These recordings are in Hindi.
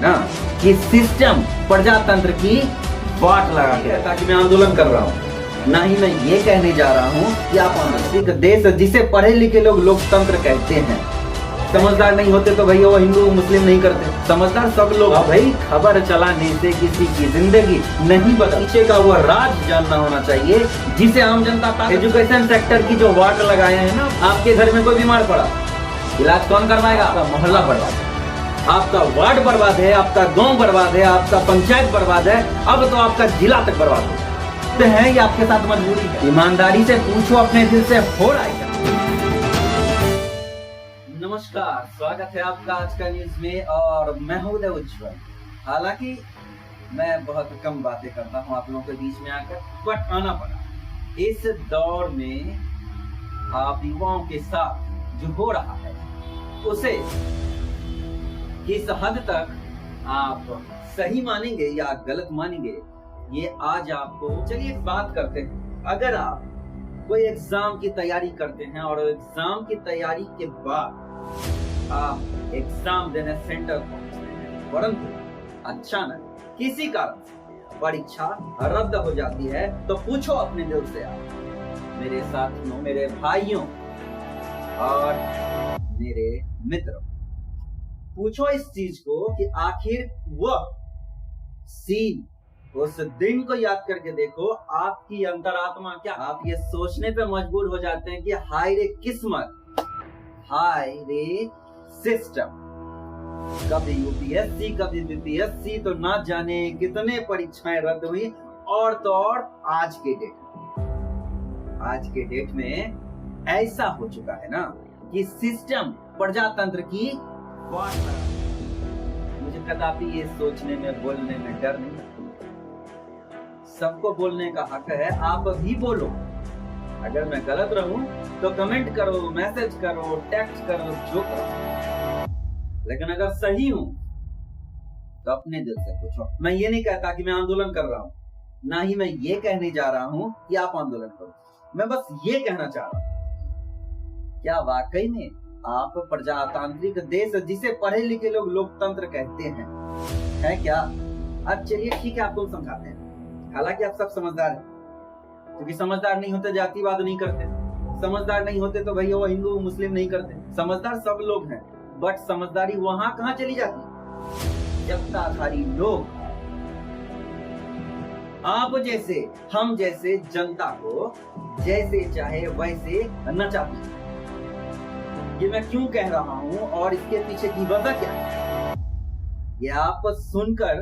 ना कि सिस्टम प्रजातंत्र की वाट लगा के ताकि मैं आंदोलन कर रहा हूँ। ना ही मैं ये कहने जा रहा हूँ कि आप आंतरिक देश जिसे पढ़े लिखे लोग लोकतंत्र कहते हैं, समझदार नहीं होते तो भैया वो हिंदू मुस्लिम नहीं करते। समझदार सब लोग भाई। खबर चलाने से किसी की जिंदगी नहीं बदल, पीछे का वो राज जानना होना चाहिए जिसे आम जनता। एजुकेशन सेक्टर की जो वाट लगाए हैं ना, आपके घर में कोई बीमार पड़ा, इलाज कौन करवाएगा? आपका मोहल्ला बर्बाद है, आपका वार्ड बर्बाद है, आपका गांव बर्बाद है, आपका पंचायत बर्बाद है, अब तो आपका जिला तक बर्बाद है। तो है ये आपके साथ मजबूरी है। ईमानदारी से पूछो अपने दिल से, हो रहा है। नमस्कार, स्वागत है आपका आज का न्यूज में और मैं हूं उदय उज्जवल। हालांकि मैं बहुत कम बातें करता हूं आप लोगों के बीच में आकर, बट आना पड़ा। इस दौर में आप युवाओं के साथ जो हो रहा है उसे किस हद तक आप सही मानेंगे या गलत मानेंगे, ये आज आपको। चलिए बात करते हैं। अगर आप कोई एग्जाम की तैयारी करते हैं और एग्जाम की तैयारी के बाद आप एग्जाम देने सेंटर पहुंचते हैं, परंतु अचानक किसी कारण से परीक्षा रद्द हो जाती है, तो पूछो अपने दिल से, आप मेरे साथियों, मेरे भाइयों और मेरे मित्रों, पूछो इस चीज को कि आखिर वह सीन, उस दिन को याद करके देखो, आपकी अंतरात्मा क्या। आप ये सोचने पे मजबूर हो जाते हैं कि हाय रे किस्मत, हाय रे सिस्टम, कभी यूपीएससी कभी बीपीएससी, तो ना जाने कितने परीक्षाएं रद्द हुई। और तो और आज के डेट में ऐसा हो चुका है ना कि सिस्टम प्रजातंत्र की वाट लगा। मुझे कदापि ये सोचने में, बोलने में डर नहीं। सबको बोलने का हक है, आप भी बोलो। अगर मैं गलत रहूं तो कमेंट करो, मैसेज करो, टेक्स्ट करो, जो करो। लेकिन अगर सही हूं तो अपने दिल से पूछो। मैं ये नहीं कहता कि मैं आंदोलन कर रहा हूं, ना ही मैं ये कहने जा रहा हूं कि आप आंदोलन करो। मैं बस ये कहना चाह रहा हूं, क्या वाकई में आप प्रजातांत्रिक देश जिसे पढ़े लिखे लोग लोकतंत्र कहते हैं, है क्या? अब चलिए ठीक है, आपको समझाते हैं। हालांकि आप सब समझदार हैं, क्योंकि समझदार नहीं होते जातिवाद नहीं करते, समझदार नहीं होते तो भैया वो हिंदू मुस्लिम नहीं करते। समझदार सब लोग हैं, बट समझदारी वहां कहां चली जाती? सत्ताधारी लोग आप जैसे, हम जैसे जनता को जैसे चाहे वैसे नचाती है। ये मैं क्यों कह रहा हूं और इसके पीछे की वजह क्या है, ये आप सुनकर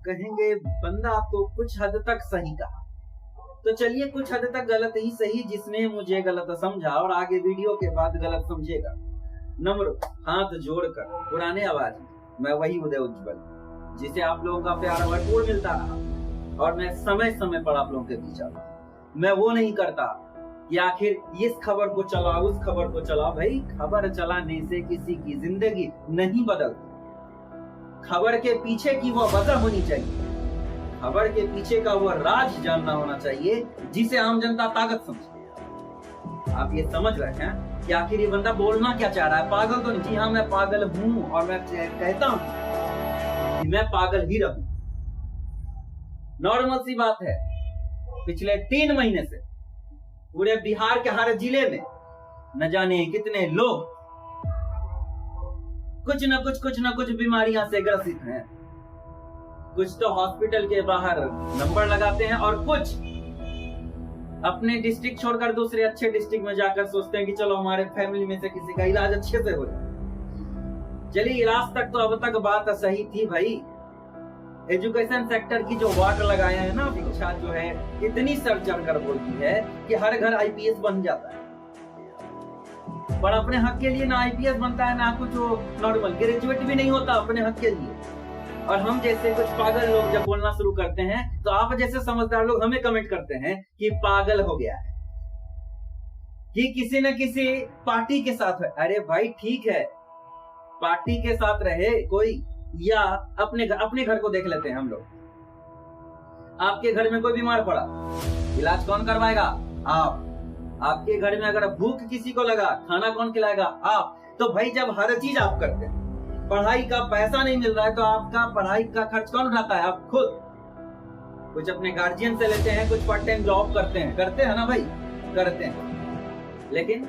कहेंगे बंदा तो कुछ हद तक सही कहा। तो चलिए कुछ हद तक गलत ही सही, जिसने मुझे गलत समझा और आगे वीडियो के बाद गलत समझेगा, नम्र हाथ जोड़कर पुराने आवाज में मैं वही उदय उज्जवल, जिसे आप लोगों का प्यार भरपूर मिलता रहा और मैं समय समय पर आप लोगों के बीच आता। मैं वो नहीं करता कि आखिर इस खबर को चला, उस खबर को चला। भाई खबर चलाने से किसी की जिंदगी नहीं बदलती। खबर के पीछे की वो वजह होनी चाहिए, खबर के पीछे का वो राज जानना होना चाहिए जिसे आम जनता ताकत समझे। आप ये समझ रहे हैं कि आखिर ये बंदा बोलना क्या चाह रहा है? पागल तो नहीं। जी हाँ, मैं पागल हूं और मैं कहता हूं कि मैं पागल ही रहूं। नॉर्मल सी बात है, पिछले 3 महीने से पूरे बिहार के हर जिले में न जाने कितने लोग कुछ न कुछ बीमारियां से ग्रसित हैं। कुछ तो हॉस्पिटल के बाहर नंबर लगाते हैं और कुछ अपने डिस्ट्रिक्ट छोड़कर दूसरे अच्छे डिस्ट्रिक्ट में जाकर सोचते हैं कि चलो हमारे फैमिली में से किसी का इलाज अच्छे से हो जाए। चलिए इलाज तक तो अब तक बात सही थी भाई। एजुकेशन सेक्टर की जो वाट लगाए हैं ना, शिक्षा जो है इतनी सर चढ़कर बोलती है कि हर घर आईपीएस बन जाता है, पर अपने हक के लिए ना आईपीएस बनता है, ना कुछ नॉर्मल ग्रेजुएट भी नहीं होता अपने हक के लिए। और हम जैसे कुछ पागल लोग जब बोलना शुरू करते हैं तो आप जैसे समझदार लोग हमें कमेंट करते हैं कि पागल हो गया है, कि किसी न किसी पार्टी के साथ है। अरे भाई ठीक है, पार्टी के साथ रहे कोई, या अपने घर को देख लेते हैं हम लोग। आपके घर में कोई बीमार पड़ा, इलाज कौन करवाएगा? आप। आपके घर में अगर भूख किसी को लगा, खाना कौन खिलाएगा? आप। तो भाई जब हर चीज आप करते हैं पढ़ाई का पैसा नहीं मिल रहा है तो आपका पढ़ाई का खर्च कौन उठाता है? आप खुद। कुछ अपने गार्जियन से लेते हैं, कुछ पार्ट टाइम जॉब करते हैं ना भाई, करते हैं। लेकिन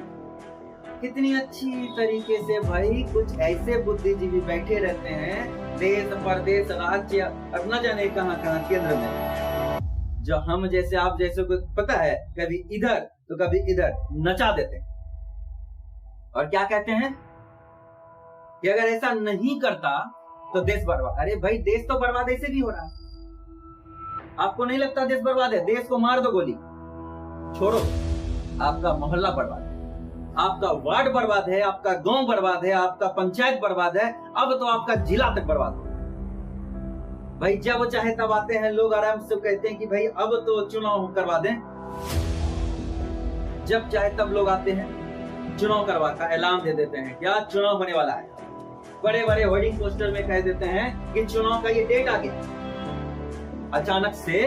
कितनी अच्छी तरीके से भाई कुछ ऐसे बुद्धिजीवी बैठे रहते हैं देश परदेश राज्य और न जाने कहां कहां केंद्र में, जो हम जैसे आप जैसे को पता है कभी इधर तो कभी इधर नचा देते हैं। और क्या कहते हैं कि अगर ऐसा नहीं करता तो देश बर्बाद। अरे भाई देश तो बर्बाद ऐसे भी हो रहा है। आपको नहीं लगता देश बर्बाद है? देश को मार दो गोली, छोड़ो, आपका मोहल्ला बर्बाद है, आपका वार्ड बर्बाद है, आपका गांव बर्बाद है, आपका पंचायत बर्बाद है, अब तो आपका जिला तक बर्बाद हो। भाई जब चाहे तब आते हैं लोग, आराम से कहते हैं कि भाई अब तो चुनाव करवा दें। जब चाहे तब लोग आते हैं, चुनाव करवा का ऐलान दे देते हैं, क्या चुनाव होने वाला है। बड़े बड़े होर्डिंग पोस्टर में कह देते हैं कि चुनाव का ये डेट आ गया। अचानक से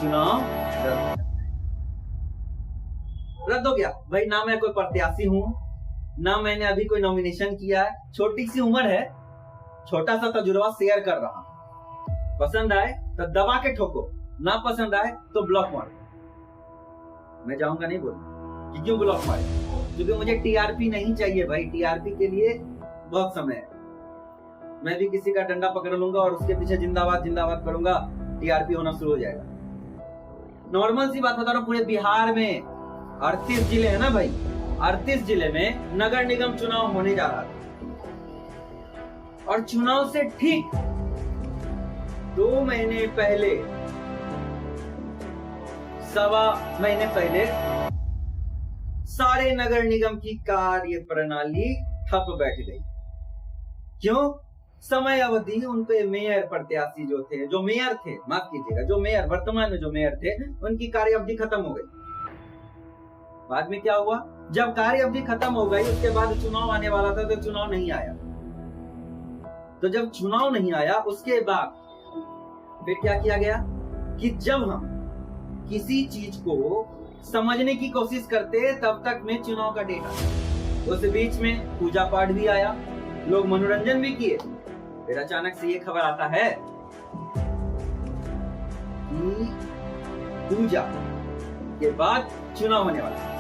चुनाव रद्द हो गया। भाई ना मैं कोई प्रत्याशी हूं, ना मैंने अभी कोई नॉमिनेशन किया है, छोटी सी उम्र है, छोटा सा तजुर्बा शेयर कर रहा हूं। पसंद आए तो दबा के ठोको, ना पसंद आए तो ब्लॉक मारो। मैं जाऊंगा नहीं बोलूं कि क्यों ब्लॉक मारे, क्योंकि मुझे टीआरपी नहीं चाहिए भाई। टीआरपी के लिए बहुत समय है। मैं भी किसी का डंडा पकड़ लूंगा और उसके पीछे जिंदाबाद जिंदाबाद करूंगा, टीआरपी होना शुरू हो जाएगा। नॉर्मल सी बात बता रहा हूं, पूरे बिहार में 38 जिले हैं ना भाई, 38 जिले में नगर निगम चुनाव होने जा रहा था। और चुनाव से ठीक 2 महीने पहले, सवा महीने पहले सारे नगर निगम की कार्य प्रणाली ठप बैठ गई। क्यों? समय अवधि उनके मेयर प्रत्याशी जो थे, जो मेयर थे, माफ कीजिएगा, जो मेयर वर्तमान में जो मेयर थे, उनकी कार्य अवधि खत्म हो गई। बाद में क्या हुआ? जब कार्य अवधि खत्म हो गई उसके बाद चुनाव आने वाला था तो चुनाव नहीं आया। तो जब चुनाव नहीं आया उसके बाद फिर क्या किया गया कि जब हम किसी चीज को समझने की कोशिश करते तब तक में चुनाव का डेट आया। उस बीच में पूजा पाठ भी आया, लोग मनोरंजन भी किए। फिर अचानक से ये खबर आता है कि पूजा के बाद चुनाव होने वाला है।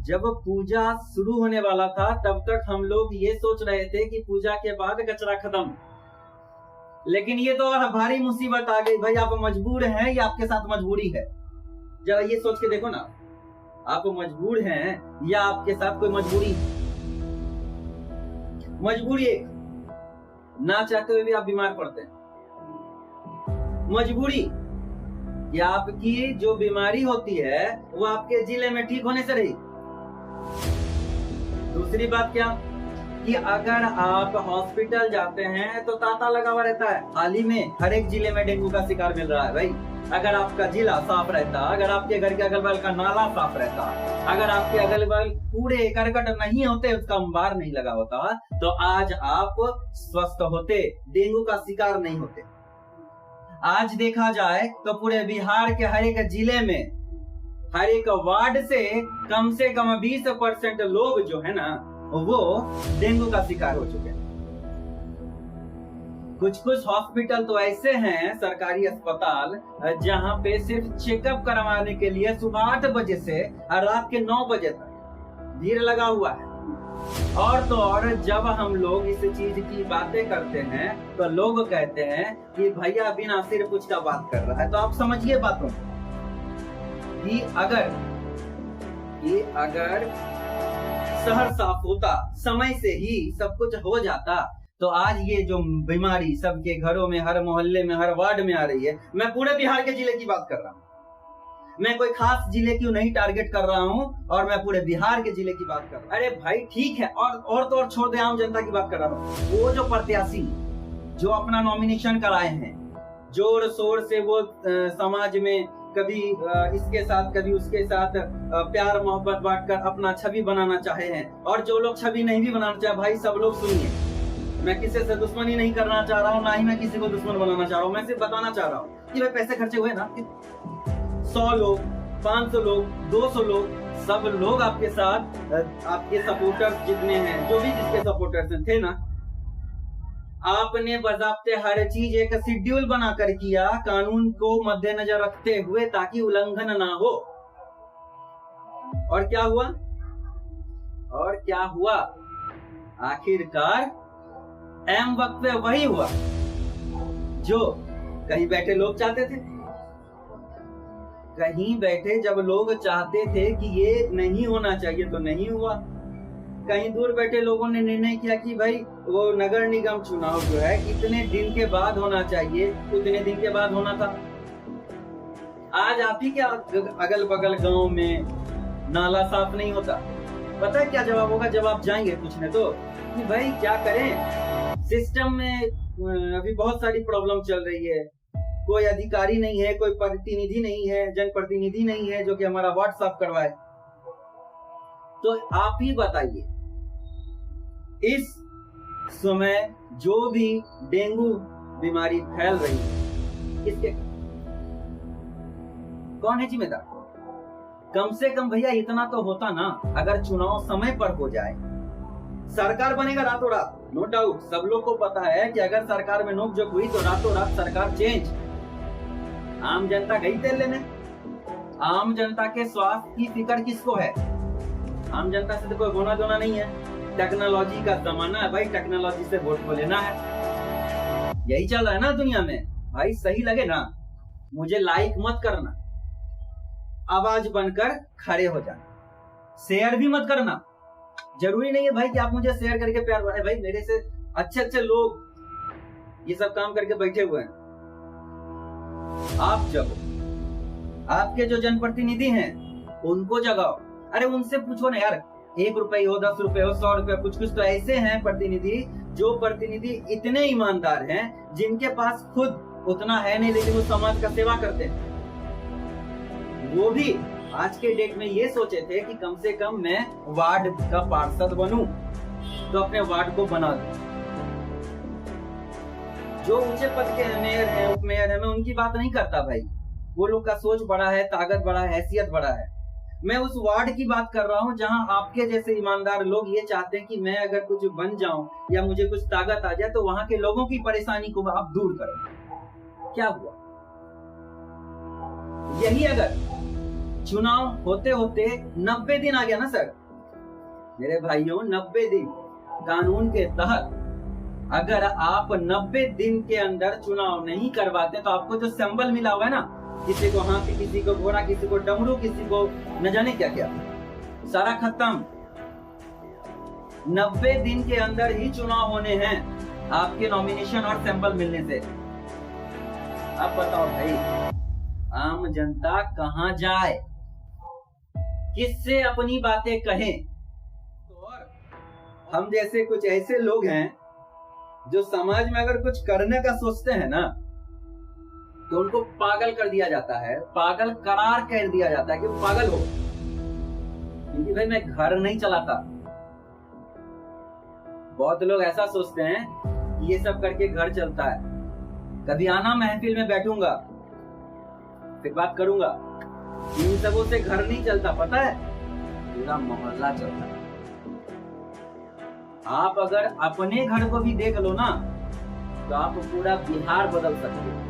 जब पूजा शुरू होने वाला था तब तक हम लोग ये सोच रहे थे कि पूजा के बाद कचरा खत्म। लेकिन ये तो और भारी मुसीबत आ गई भाई। आप मजबूर हैं या आपके साथ मजबूरी है? जरा ये सोच के देखो ना, आप मजबूर हैं या आपके साथ कोई मजबूरी है? मजबूरी एक, ना चाहते हुए भी आप बीमार पड़ते हैं। मजबूरी कि आपकी जो बीमारी होती है वो आपके जिले में ठीक होने से रही। दूसरी बात क्या कि अगर आप हॉस्पिटल जाते हैं तो तांता लगा हुआ रहता है। हाल ही में हर एक जिले में डेंगू का शिकार मिल रहा है भाई। अगर आपका जिला साफ रहता, अगर आपके घर के अगल बगल का नाला साफ रहता, अगर आपके अगल बगल कूड़े करकट नहीं होते, उसका अंबार नहीं लगा होता, तो आज आप स्वस्थ होते, डेंगू का शिकार नहीं होते। आज देखा जाए तो पूरे बिहार के हर एक जिले में, हर एक वार्ड से कम 20% लोग जो है ना वो डेंगू का शिकार हो चुके हैं। कुछ हॉस्पिटल तो ऐसे हैं, सरकारी अस्पताल, जहां पे सिर्फ चेकअप करवाने के लिए सुबह 8 बजे से रात के 9 बजे तक भीड़ लगा हुआ है। और तो और जब हम लोग इस चीज की बातें करते हैं तो लोग कहते हैं कि भैया बिना सिर पूछ का बात कर रहा है। तो आप समझिए बातों कि अगर शहर साफ होता, समय से ही सब कुछ हो जाता, तो आज ये जो बीमारी सबके घरों में, हर मोहल्ले में, हर वार्ड में आ रही है। मैं पूरे बिहार के जिले की बात कर रहा हूँ, मैं कोई खास जिले की नहीं टारगेट कर रहा हूँ, और मैं पूरे बिहार के जिले की बात कर रहा हूँ। अरे भाई ठीक है, और तो और छोड़ दे, आम जनता की बात कर रहा हूँ। वो जो प्रत्याशी जो अपना नॉमिनेशन कराए हैं, जोर शोर से वो समाज में कभी इसके साथ कभी उसके साथ प्यार मोहब्बत बांटकर अपना छवि बनाना चाहे हैं, और जो लोग छवि नहीं भी बनाना चाहे, भाई सब लोग सुनिए, मैं किसी से दुश्मनी नहीं करना चाह रहा हूँ, ना ही मैं किसी को दुश्मन बनाना चाह रहा हूँ। मैं सिर्फ बताना चाह रहा हूँ कि भाई पैसे खर्चे हुए ना, 100 लोग 500 लोग, 200 लोग, सब लोग आपके साथ, आपके सपोर्टर्स जितने हैं, जो भी जिसके सपोर्टर्स थे ना, आपने बजाबते हर चीज एक शेड्यूल बनाकर किया, कानून को मद्देनजर रखते हुए, ताकि उल्लंघन ना हो। और क्या हुआ? और क्या हुआ? आखिरकार एम वक्त पे वही हुआ जो कहीं बैठे लोग चाहते थे। कहीं बैठे जब लोग चाहते थे कि ये नहीं होना चाहिए तो नहीं हुआ। कहीं दूर बैठे लोगों ने निर्णय किया कि भाई वो नगर निगम चुनाव जो है इतने दिन के बाद होना चाहिए, उतने दिन के बाद होना था। आज आप ही क्या अगल बगल गांव में नाला साफ नहीं होता? पता है क्या जवाब होगा जब आप जाएंगे पूछने तो, कि भाई क्या करें, सिस्टम में अभी बहुत सारी प्रॉब्लम चल रही है, कोई अधिकारी नहीं है, कोई प्रतिनिधि नहीं है, जनप्रतिनिधि नहीं है जो कि हमारा वार्ड साफ करवाए। तो आप ही बताइए, इस समय जो भी डेंगू बीमारी फैल रही है, किसके, कौन है जिम्मेदार? कम से कम भैया इतना तो होता ना, अगर चुनाव समय पर हो जाए, सरकार बनेगा रातों रात, नो डाउट, सब लोग को पता है कि अगर सरकार में नोकझोंक हुई तो रातों रात सरकार चेंज। आम जनता गई तेल लेने। आम जनता के स्वास्थ्य की फिक्र किसको है? आम जनता से तो कोई होना धोना नहीं है। टेक्नोलॉजी का जमाना है भाई, टेक्नोलॉजी से वोट को लेना है, यही चल रहा है ना दुनिया में। भाई सही लगे ना, मुझे लाइक मत करना, आवाज बनकर खड़े हो जाना, शेयर भी मत करना। जरूरी नहीं है भाई कि आप मुझे शेयर करके प्यार बढ़ाए। भाई मेरे से अच्छे अच्छे लोग ये सब काम करके बैठे हुए हैं। आप जगो, आपके जो जनप्रतिनिधि हैं उनको जगाओ। अरे उनसे पूछो ना यार, 1 रुपए हो, 10 रुपए हो, 100 रुपए, कुछ कुछ तो ऐसे हैं प्रतिनिधि, जो प्रतिनिधि इतने ईमानदार हैं जिनके पास खुद उतना है नहीं, लेकिन वो समाज का सेवा करते हैं। वो भी आज के डेट में ये सोचे थे कि कम से कम मैं वार्ड का पार्षद बनूं, तो अपने वार्ड को बना दूं। जो ऊंचे पद के हैं, मेयर हैं, उप मेयर हैं, मैं उनकी बात नहीं करता भाई, वो लोग का सोच बड़ा है, ताकत बड़ा है, हैसियत बड़ा है। मैं उस वार्ड की बात कर रहा हूँ जहां आपके जैसे ईमानदार लोग ये चाहते हैं कि मैं अगर कुछ बन जाऊं या मुझे कुछ ताकत आ जाए तो वहां के लोगों की परेशानी को आप दूर करो। क्या हुआ? यही अगर चुनाव होते होते 90 दिन आ गया ना सर, मेरे भाइयों, 90 दिन कानून के तहत अगर आप 90 दिन के अंदर चुनाव नहीं करवाते तो आपको जो सिंबल मिला हुआ है ना, किसी को हाथी, किसी को घोड़ा, किसी को डमरू, किसी को न जाने क्या क्या, सारा खत्म। 90 दिन के अंदर ही चुनाव होने हैं आपके नॉमिनेशन और सिंबल मिलने से। अब बताओ भाई, आम जनता कहां जाए, किससे अपनी बातें कहें? तो हम जैसे कुछ ऐसे लोग हैं जो समाज में अगर कुछ करने का सोचते हैं ना, तो उनको पागल कर दिया जाता है, पागल करार कर दिया जाता है कि वो पागल हो, क्योंकि भाई मैं घर नहीं चलाता। बहुत लोग ऐसा सोचते हैं कि ये सब करके घर चलता है। कभी आना, महफिल में बैठूंगा, फिर बात करूंगा, इन सबों से घर नहीं चलता, पता है, पूरा मोहल्ला चलता है। आप अगर अपने घर को भी देख लो ना, तो आप पूरा बिहार बदल सकते हो।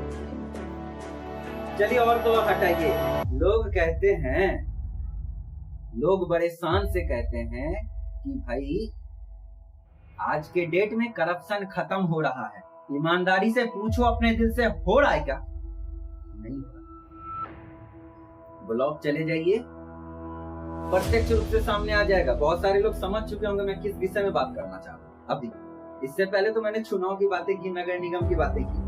चलिए और तो हटाइए। लोग कहते हैं, लोग बड़े शान से कहते हैं कि भाई आज के डेट में करप्शन खत्म हो रहा है। ईमानदारी से पूछो अपने दिल से, हो रहा है क्या? नहीं हो रहा। ब्लॉग चले जाइए, प्रत्यक्ष रूप से सामने आ जाएगा। बहुत सारे लोग समझ चुके होंगे मैं किस विषय में बात करना चाह रहा हूं। अभी इससे पहले तो मैंने चुनाव की बातें की, नगर निगम की बातें की,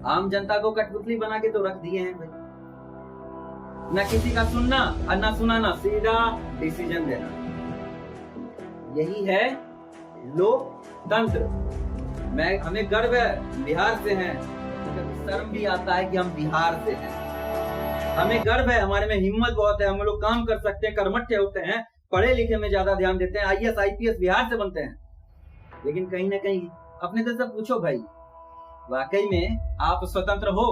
आम जनता को कठपुतली बना के तो रख दिए हैं भाई। ना किसी का सुनना और ना सुनाना, सीधा डिसीजन देना, यही है लोकतंत्र। हमें गर्व है बिहार से हैं, शर्म भी आता है कि हम बिहार से हैं। हमें गर्व है, हमारे में हिम्मत बहुत है, हम लोग काम कर सकते हैं, कर्मठ होते हैं, पढ़े लिखे में ज्यादा ध्यान देते हैं, IAS IPS बिहार से बनते हैं। लेकिन कहीं ना कहीं अपने दिल से पूछो भाई, वाकई में आप स्वतंत्र हो?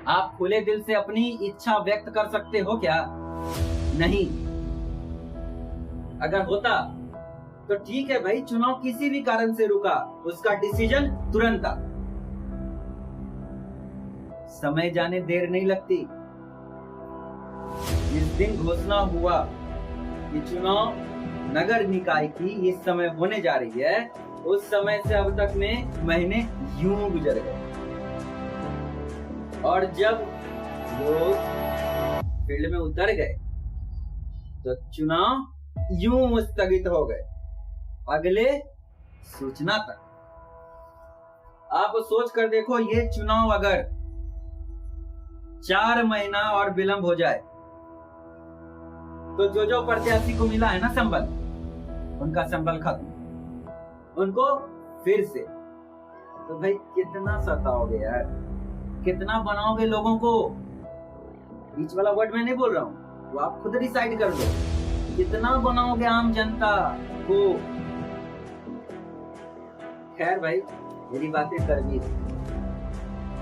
आप खुले दिल से अपनी इच्छा व्यक्त कर सकते हो क्या? नहीं। अगर होता तो ठीक है भाई, चुनाव किसी भी कारण से रुका, उसका डिसीजन तुरंत था। समय जाने देर नहीं लगती। जिस दिन घोषणा हुआ कि चुनाव नगर निकाय की इस समय होने जा रही है, उस समय से अब तक में महीने यूं गुजर गए, और जब लोग फील्ड में उतर गए तो चुनाव यूं स्थगित हो गए अगले सूचना तक। आप सोच कर देखो, ये चुनाव अगर 4 महीना और विलंब हो जाए तो जो प्रत्याशी को मिला है ना संबल, उनका संबल खत्म, उनको फिर से। तो भाई कितना सताओगे यार, कितना बनाओगे लोगों को? बीच वाला वर्ड मैं नहीं बोल रहा हूँ, वो आप खुद डिसाइड कर लो। कितना बनाओगे आम जनता को? खैर भाई, मेरी बातें करनी थी,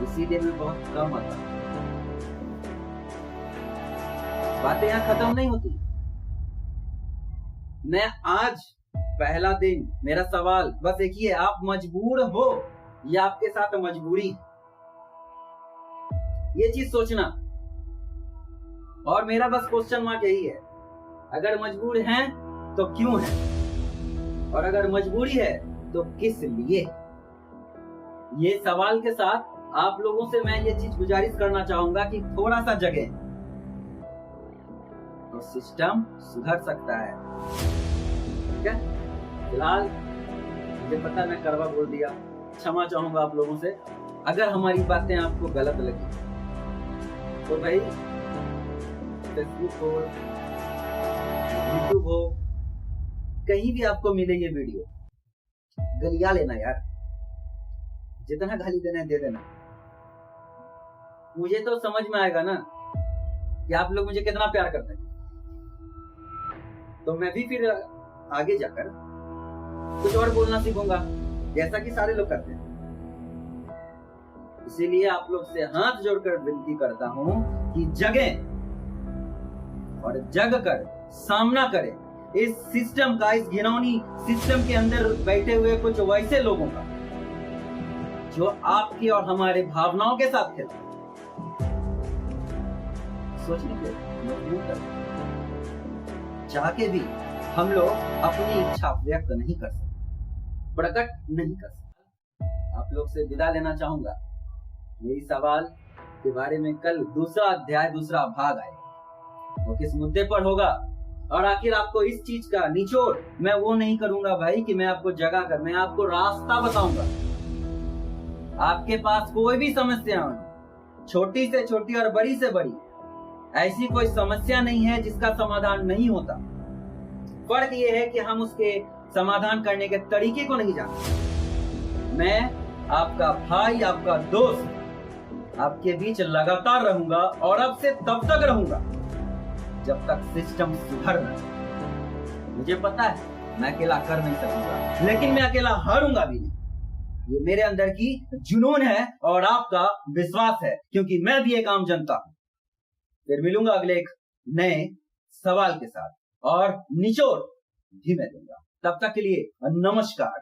इसीलिए मैं बहुत कम आता। बातें यहाँ खत्म नहीं होती। मैं आज पहला दिन, मेरा सवाल बस एक ही है, आप मजबूर हो या आपके साथ मजबूरी? ये चीज सोचना। और मेरा बस क्वेश्चन मार्क यही है, अगर मजबूर हैं तो क्यों हैं, और अगर मजबूरी है तो किस लिए? ये सवाल के साथ आप लोगों से मैं ये चीज गुजारिश करना चाहूंगा कि थोड़ा सा जगह, तो सिस्टम सुधर सकता है। ठीक है? फिलहाल मुझे पता मैं कड़वा बोल दिया, क्षमा चाहूंगा आप लोगों से। अगर हमारी बातें आपको गलत लगी तो भाई फेसबुक हो, यूट्यूब हो, कहीं भी आपको मिले ये वीडियो, गलिया लेना यार, जितना गाली देना है दे देना। मुझे तो समझ में आएगा ना कि आप लोग मुझे कितना प्यार करते हैं, तो मैं भी फिर आगे जाकर कुछ और बोलना सीखूंगा, जैसा कि सारे लोग करते हैं। इसीलिए आप लोग से हाथ जोड़कर विनती करता हूं कि जगें और जग कर सामना करें इस सिस्टम का, इस घिनौनी सिस्टम के अंदर बैठे हुए कुछ वैसे लोगों का जो आपके और हमारे भावनाओं के साथ खेलते। सोचने के मजबूर कर, चाह के भी हम लोग अपनी इच्छा व्यक्त नहीं कर सकते, प्रकट नहीं कर सकते। आप लोग से विदा लेना चाहूंगा। मेरी सवाल के बारे में कल दूसरा अध्याय, दूसरा भाग आएगा, वो किस मुद्दे पर होगा, और आखिर आपको इस चीज का निचोड़ मैं वो नहीं करूंगा भाई कि मैं आपको जगा कर, मैं आपको रास्ता बताऊंगा। आपके पास कोई भी समस्या हो, छोटी से छोटी और बड़ी से बड़ी, ऐसी कोई समस्या नहीं है जिसका समाधान नहीं होता। फर्क ये है कि हम उसके समाधान करने के तरीके को नहीं जानते। मैं आपका भाई, आपका दोस्त, आपके बीच लगातार रहूंगा, और अब से तब तक रहूंगा जब तक सिस्टम सुधर न जाए। मुझे पता है मैं अकेला कर नहीं सकूंगा, लेकिन मैं अकेला हारूंगा भी नहीं। ये मेरे अंदर की जुनून है और आपका विश्वास है, क्योंकि मैं भी एक आम जनता हूं। फिर मिलूंगा अगले एक नए सवाल के साथ, और निचोड़ भी मैं दूंगा। तब तक के लिए नमस्कार।